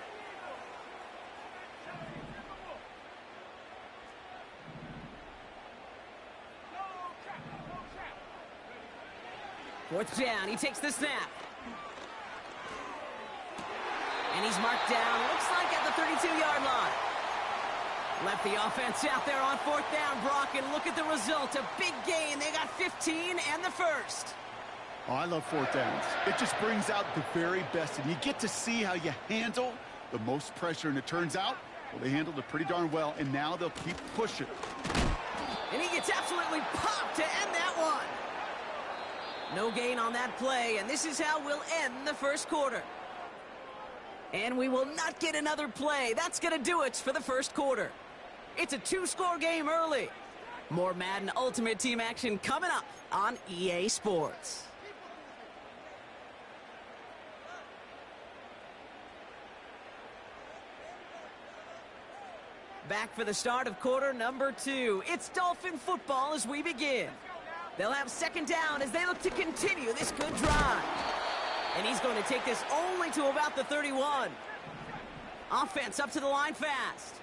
Fourth down, he takes the snap. And he's marked down, looks like at the 32-yard line. Left the offense out there on 4th down, Brock, and look at the result. A big gain. They got 15 and the first. Oh, I love 4th downs. It just brings out the very best, and you get to see how you handle the most pressure, and it turns out, well, they handled it pretty darn well, and now they'll keep pushing. And he gets absolutely popped to end that one. No gain on that play, and this is how we'll end the first quarter. And we will not get another play. That's going to do it for the first quarter. It's a 2-score game early. More Madden Ultimate Team action coming up on EA Sports. Back for the start of quarter number 2. It's Dolphin football as we begin. They'll have 2nd down as they look to continue this good drive. And he's going to take this only to about the 31. Offense up to the line fast.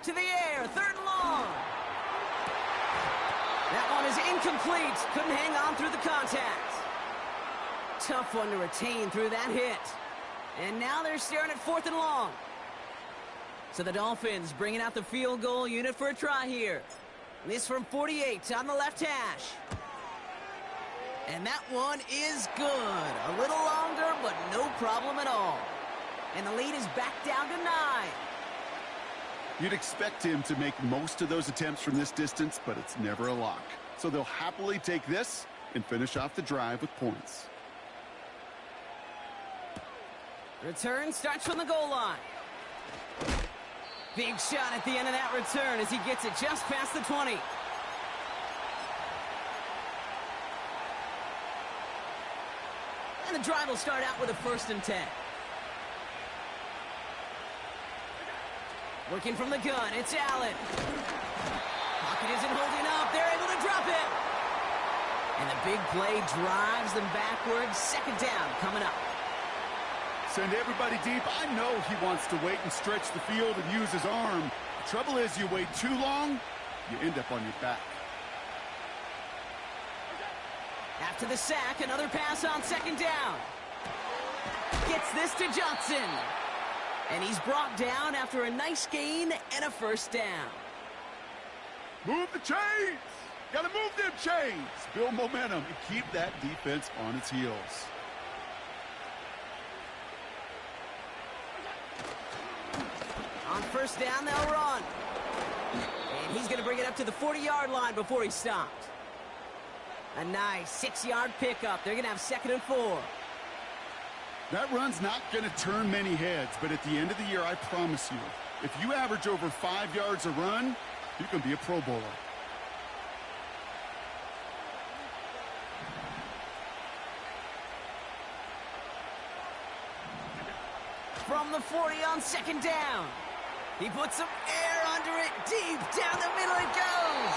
To the air, 3rd and long. That one is incomplete. Couldn't hang on through the contact. Tough one to retain through that hit. And now they're staring at 4th and long. So the Dolphins bringing out the field goal unit for a try here. This from 48 on the left hash. And that one is good. A little longer, but no problem at all. And the lead is back down to 9. You'd expect him to make most of those attempts from this distance, but it's never a lock. So they'll happily take this and finish off the drive with points. Return starts from the goal line. Big shot at the end of that return as he gets it just past the 20. And the drive will start out with a 1st and 10. Working from the gun, it's Allen. Pocket isn't holding up. They're able to drop it. And the big play drives them backwards. 2nd down coming up. Send everybody deep. I know he wants to wait and stretch the field and use his arm. The trouble is you wait too long, you end up on your back. After the sack, another pass on 2nd down. Gets this to Johnson. And he's brought down after a nice gain and a 1st down. Move the chains! Gotta move them chains! Build momentum and keep that defense on its heels. On 1st down, they'll run. And he's going to bring it up to the 40-yard line before he stops. A nice 6-yard pickup. They're going to have 2nd and 4. That run's not going to turn many heads, but at the end of the year, I promise you, if you average over 5 yards a run, you can be a Pro Bowler. From the 40 on 2nd down. He puts some air under it. Deep down the middle it goes.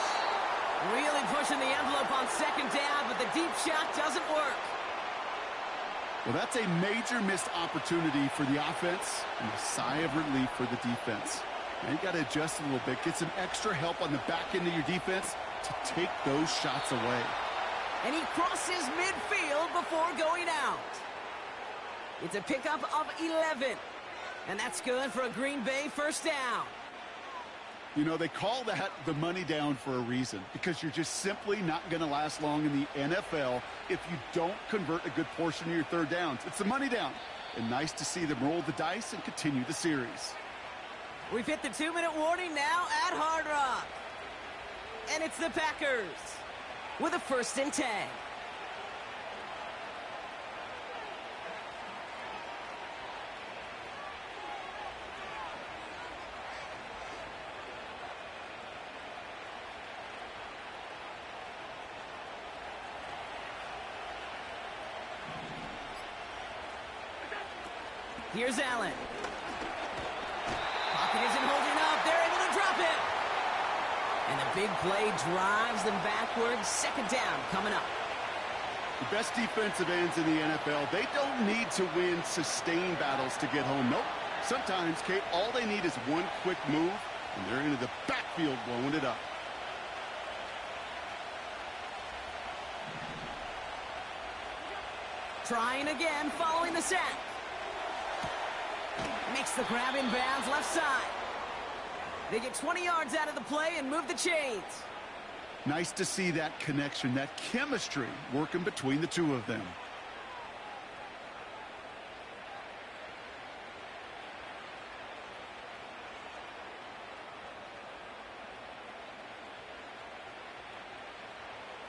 Really pushing the envelope on 2nd down, but the deep shot doesn't work. Well, that's a major missed opportunity for the offense and a sigh of relief for the defense. Now you got to adjust a little bit, get some extra help on the back end of your defense to take those shots away. And he crosses midfield before going out. It's a pickup of 11. And that's good for a Green Bay 1st down. You know, they call that the money down for a reason, because you're just simply not going to last long in the NFL if you don't convert a good portion of your 3rd downs. It's the money down. And nice to see them roll the dice and continue the series. We've hit the 2-minute warning now at Hard Rock. And it's the Packers with a 1st and 10. Here's Allen. Pocket isn't holding up. They're able to drop it. And the big play drives them backwards. 2nd down coming up. The best defensive ends in the NFL, they don't need to win sustained battles to get home. Nope. Sometimes, Kate, all they need is one quick move, and they're into the backfield blowing it up. Trying again following the sack. Makes the grab in bounds left side. They get 20 yards out of the play and move the chains. Nice to see that connection, that chemistry working between the two of them.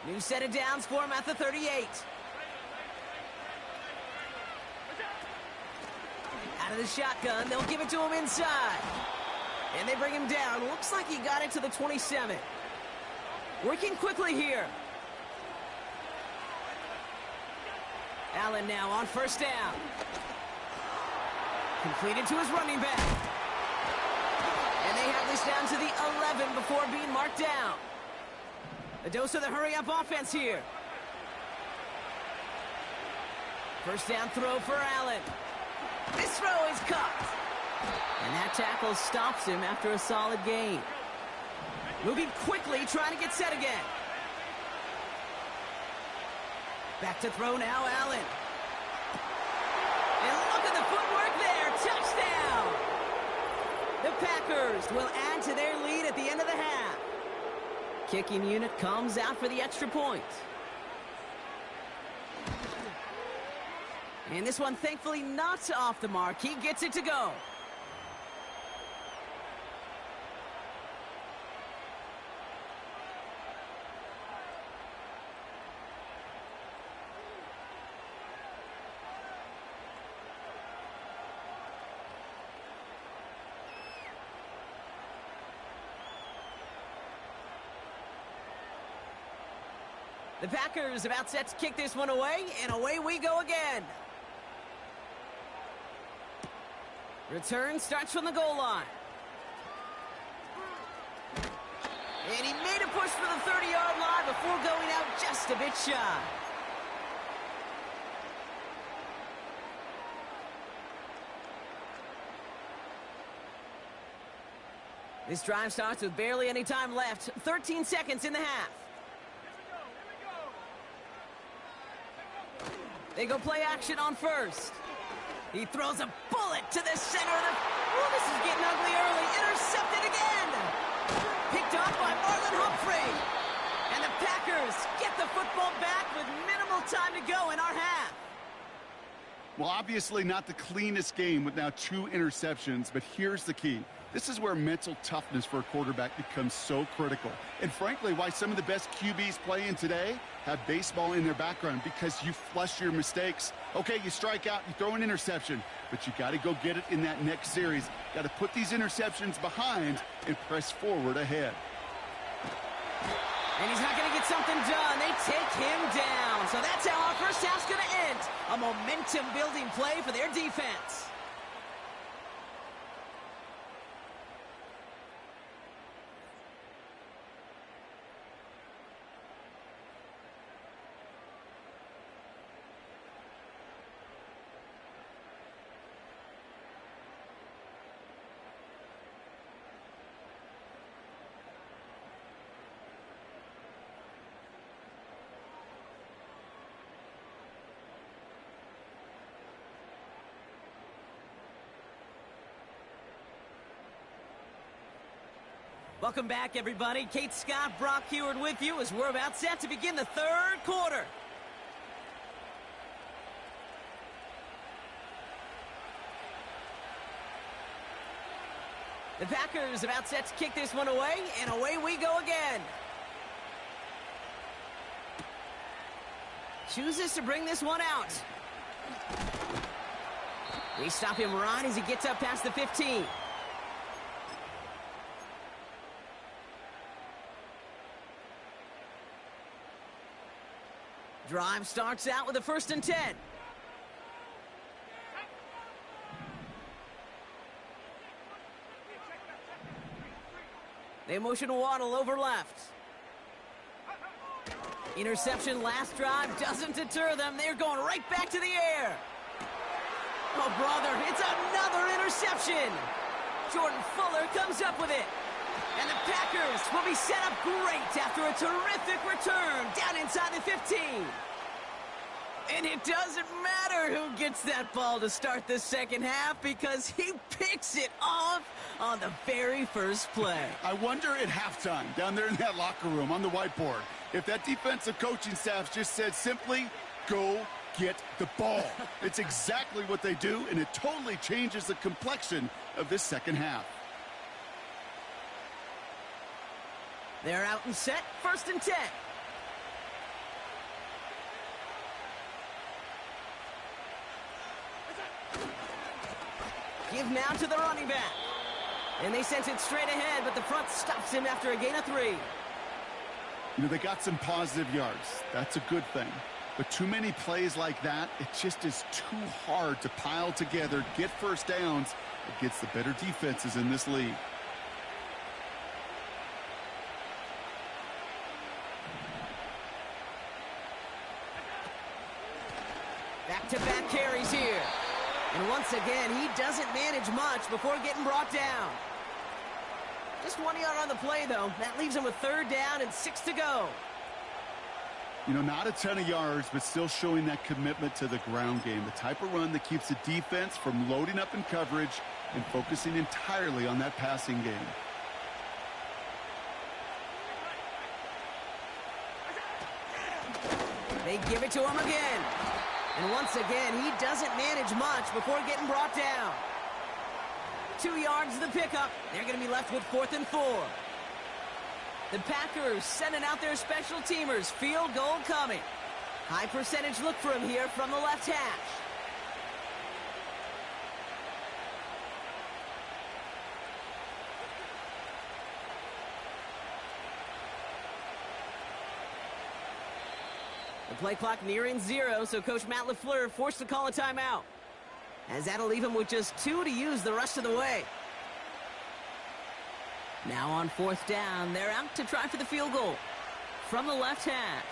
New set of downs for him at the 38. Out of the shotgun, they'll give it to him inside. And they bring him down. Looks like he got it to the 27. Working quickly here. Allen now on 1st down. Completed to his running back. And they have this down to the 11 before being marked down. A dose of the hurry-up offense here. First down throw for Allen. This throw is caught. And that tackle stops him after a solid gain. Moving quickly, trying to get set again. Back to throw now, Allen. And look at the footwork there. Touchdown! The Packers will add to their lead at the end of the half. Kicking unit comes out for the extra point. And this one, thankfully, not off the mark. He gets it to go. The Packers about set to kick this one away, and away we go again. Return starts from the goal line. And he made a push for the 30-yard line before going out just a bit shy. This drive starts with barely any time left. 13 seconds in the half. They go play action on first. He throws a bullet to the center of the... Oh, this is getting ugly early. Intercepted again. Picked off by Marlon Humphrey. And the Packers get the football back with minimal time to go in our half. Well, obviously not the cleanest game with now 2 interceptions, but here's the key. This is where mental toughness for a quarterback becomes so critical. And frankly, why some of the best QBs playing today have baseball in their background, because you flush your mistakes. Okay, you strike out, you throw an interception, but you got to go get it in that next series. Got to put these interceptions behind and press forward ahead. And he's not going to get something done. They take him down. So that's how our first half's going to end. A momentum-building play for their defense. Welcome back, everybody. Kate Scott, Brock Heward with you as we're about set to begin the third quarter. The Packers about set to kick this one away, and away we go again. Chooses to bring this one out. We stop him right as he gets up past the 15. Drive starts out with a 1st and 10. They motion Waddle over left. Interception last drive doesn't deter them. They're going right back to the air. Oh, brother, it's another interception. Jordan Fuller comes up with it. And the Packers will be set up great after a terrific return down inside the 15. And it doesn't matter who gets that ball to start the second half because he picks it off on the very first play. I wonder at halftime, down there in that locker room on the whiteboard, if that defensive coaching staff just said simply, go get the ball. It's exactly what they do, and it totally changes the complexion of this second half. They're out and set, 1st and 10. Give now to the running back. And they sent it straight ahead, but the front stops him after a gain of 3. You know, they got some positive yards. That's a good thing. But too many plays like that, it just is too hard to pile together, get first downs against the better defenses in this league. once again, he doesn't manage much before getting brought down. Just 1 yard on the play, though. That leaves him with 3rd down and 6 to go. You know, not a ton of yards, but still showing that commitment to the ground game. The type of run that keeps the defense from loading up in coverage and focusing entirely on that passing game. They give it to him again. And once again, he doesn't manage much before getting brought down. 2 yards to the pickup. They're going to be left with 4th and 4. The Packers sending out their special teamers. Field goal coming. High percentage look for him here from the left hash. The play clock nearing 0, so Coach Matt LaFleur forced to call a timeout, as that'll leave him with just 2 to use the rest of the way. Now on 4th down, they're out to try for the field goal from the left hash.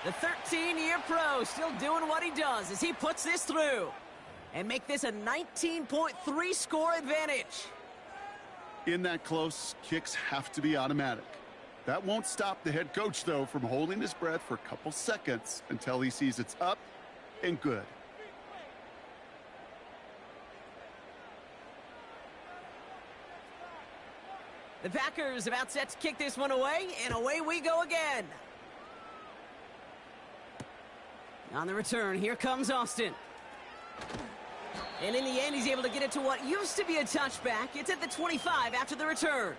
The 13-year pro still doing what he does as he puts this through and make this a 19.3 score advantage. In that close, kicks have to be automatic. That won't stop the head coach, though, from holding his breath for a couple seconds until he sees it's up and good. The Packers about set to kick this one away, and away we go again. On the return, here comes Austin. And in the end, he's able to get it to what used to be a touchback. It's at the 25 after the return.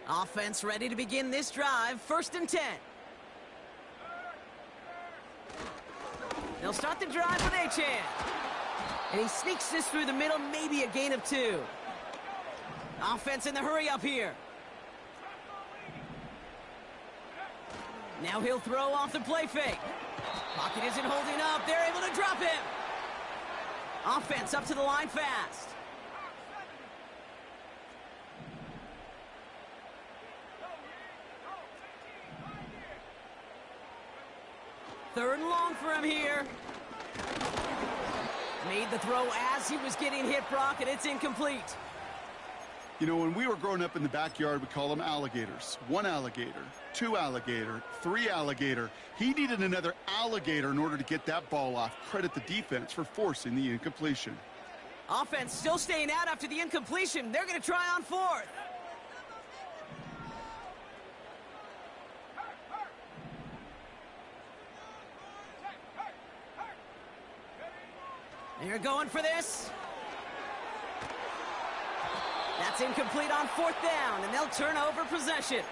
Offense ready to begin this drive. 1st and 10. They'll start the drive with Achane. And he sneaks this through the middle, maybe a gain of 2. Offense in the hurry up here. Now he'll throw off the play fake. Pocket isn't holding up. They're able to drop him. Offense up to the line fast. Third and long for him here. Made the throw as he was getting hit, Brock, and it's incomplete. You know, when we were growing up in the backyard, we call them alligators. 1 alligator, 2 alligator, 3 alligator. He needed another alligator in order to get that ball off. Credit the defense for forcing the incompletion. Offense still staying out after the incompletion. They're going to try on 4th. They're going for this. That's incomplete on 4th down, and they'll turn over possession.